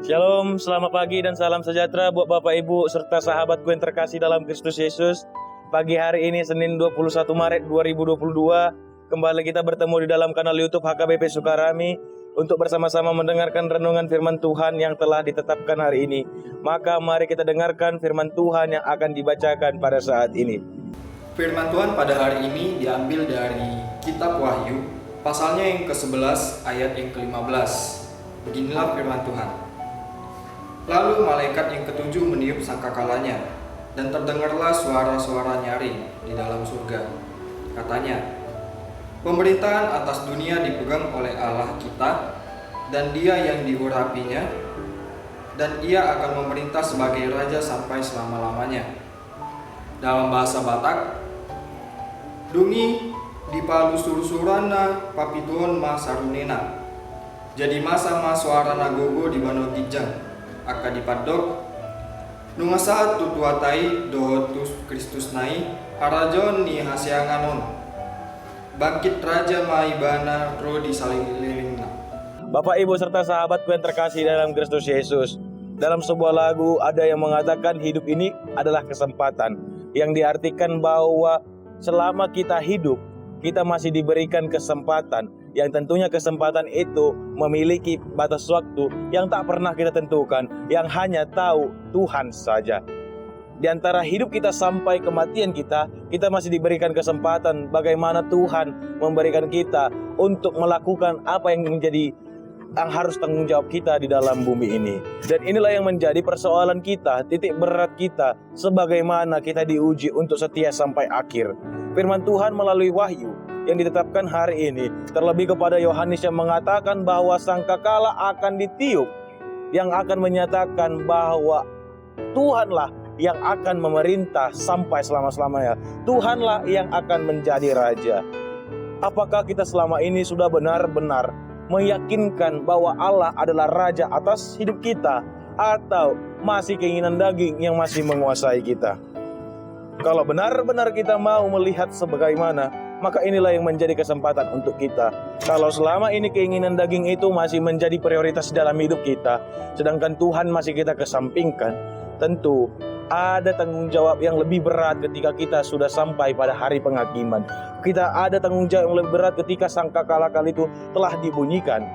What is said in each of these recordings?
Shalom, selamat pagi dan salam sejahtera buat Bapak Ibu serta sahabatku yang terkasih dalam Kristus Yesus. Pagi hari ini Senin 21 Maret 2022, kembali kita bertemu di dalam kanal YouTube HKBP Sukarami untuk bersama-sama mendengarkan renungan firman Tuhan yang telah ditetapkan hari ini. Maka mari kita dengarkan firman Tuhan yang akan dibacakan pada saat ini. Firman Tuhan pada hari ini diambil dari kitab Wahyu, pasalnya yang ke-11 ayat yang ke-15. Beginilah firman Tuhan. Lalu malaikat yang ketujuh meniup sangkakalanya, dan terdengarlah suara-suara nyaring di dalam surga. Katanya, pemerintahan atas dunia dipegang oleh Allah kita, dan Dia yang diurapinya, dan Ia akan memerintah sebagai raja sampai selama-lamanya. Dalam bahasa Batak, dungi dipalu sursurana papituon ma sarunena. Jadi masa suara nagogo di bano gijang. Aka dipadok nungasahat tutuatai dohotus Kristus nai harajon ni hasianganon bangkit raja maibana ro di salililingna. Bapak Ibu serta sahabatku yang terkasih dalam Kristus Yesus, dalam sebuah lagu ada yang mengatakan hidup ini adalah kesempatan, yang diartikan bahwa selama kita hidup kita masih diberikan kesempatan, yang tentunya kesempatan itu memiliki batas waktu yang tak pernah kita tentukan, yang hanya tahu Tuhan saja. Di antara hidup kita sampai kematian kita masih diberikan kesempatan bagaimana Tuhan memberikan kita untuk melakukan apa yang harus tanggung jawab kita di dalam bumi ini. Dan inilah yang menjadi persoalan kita, titik berat kita, sebagaimana kita diuji untuk setia sampai akhir. Firman Tuhan melalui Wahyu yang ditetapkan hari ini, terlebih kepada Yohanes yang mengatakan bahwa sangkakala akan ditiup, yang akan menyatakan bahwa Tuhanlah yang akan memerintah sampai selama-lamanya. Tuhanlah yang akan menjadi raja. Apakah kita selama ini sudah benar-benar meyakinkan bahwa Allah adalah raja atas hidup kita, atau masih keinginan daging yang masih menguasai kita? Kalau benar-benar kita mau melihat sebagaimana, maka inilah yang menjadi kesempatan untuk kita. Kalau selama ini keinginan daging itu masih menjadi prioritas dalam hidup kita, sedangkan Tuhan masih kita kesampingkan, tentu ada tanggung jawab yang lebih berat ketika kita sudah sampai pada hari penghakiman. Kita ada tanggung jawab yang lebih berat ketika sangkakala itu telah dibunyikan.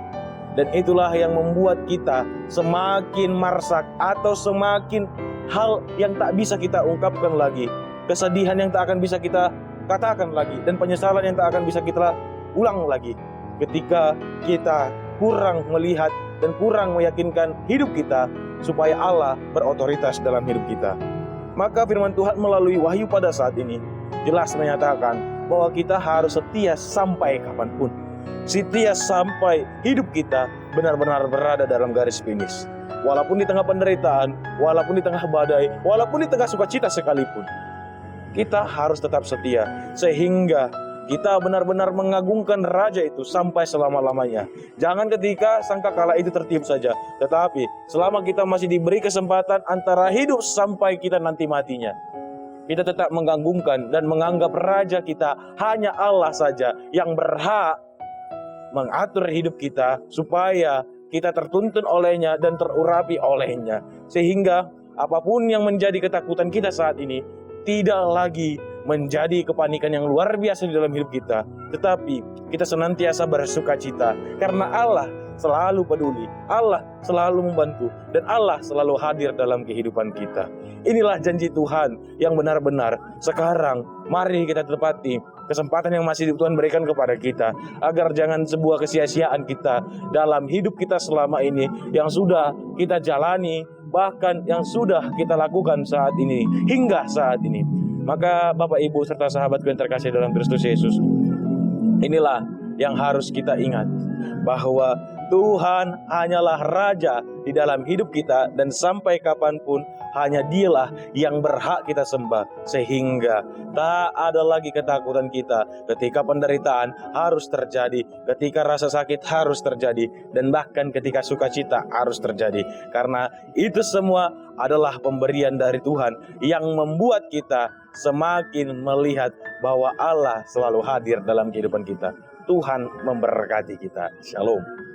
Dan itulah yang membuat kita semakin marsak, atau semakin hal yang tak bisa kita ungkapkan lagi, kesedihan yang tak akan bisa kita katakan lagi, dan penyesalan yang tak akan bisa kita ulang lagi ketika kita kurang melihat dan kurang meyakinkan hidup kita supaya Allah berotoritas dalam hidup kita. Maka firman Tuhan melalui Wahyu pada saat ini jelas menyatakan bahwa kita harus setia sampai kapanpun, setia sampai hidup kita benar-benar berada dalam garis finish. Walaupun di tengah penderitaan, walaupun di tengah badai, walaupun di tengah sukacita sekalipun, kita harus tetap setia, sehingga kita benar-benar mengagungkan raja itu sampai selama-lamanya. Jangan ketika sangkakala itu tertiup saja, tetapi selama kita masih diberi kesempatan antara hidup sampai kita nanti matinya, kita tetap mengagungkan dan menganggap raja kita hanya Allah saja yang berhak mengatur hidup kita, supaya kita tertuntun olehnya dan terurapi olehnya, sehingga apapun yang menjadi ketakutan kita saat ini tidak lagi menjadi kepanikan yang luar biasa di dalam hidup kita, tetapi kita senantiasa bersukacita karena Allah selalu peduli, Allah selalu membantu, dan Allah selalu hadir dalam kehidupan kita. Inilah janji Tuhan yang benar-benar sekarang mari kita tepati kesempatan yang masih Tuhan berikan kepada kita, agar jangan sebuah kesia-siaan kita dalam hidup kita selama ini yang sudah kita jalani, bahkan yang sudah kita lakukan saat ini hingga saat ini. Maka Bapak Ibu serta sahabatku yang terkasih dalam Kristus Yesus, inilah yang harus kita ingat, bahwa Tuhan hanyalah Raja di dalam hidup kita, dan sampai kapanpun hanya Dialah yang berhak kita sembah, sehingga tak ada lagi ketakutan kita ketika penderitaan harus terjadi, ketika rasa sakit harus terjadi, dan bahkan ketika sukacita harus terjadi, karena itu semua adalah pemberian dari Tuhan yang membuat kita semakin melihat bahwa Allah selalu hadir dalam kehidupan kita. Tuhan memberkati kita. Shalom.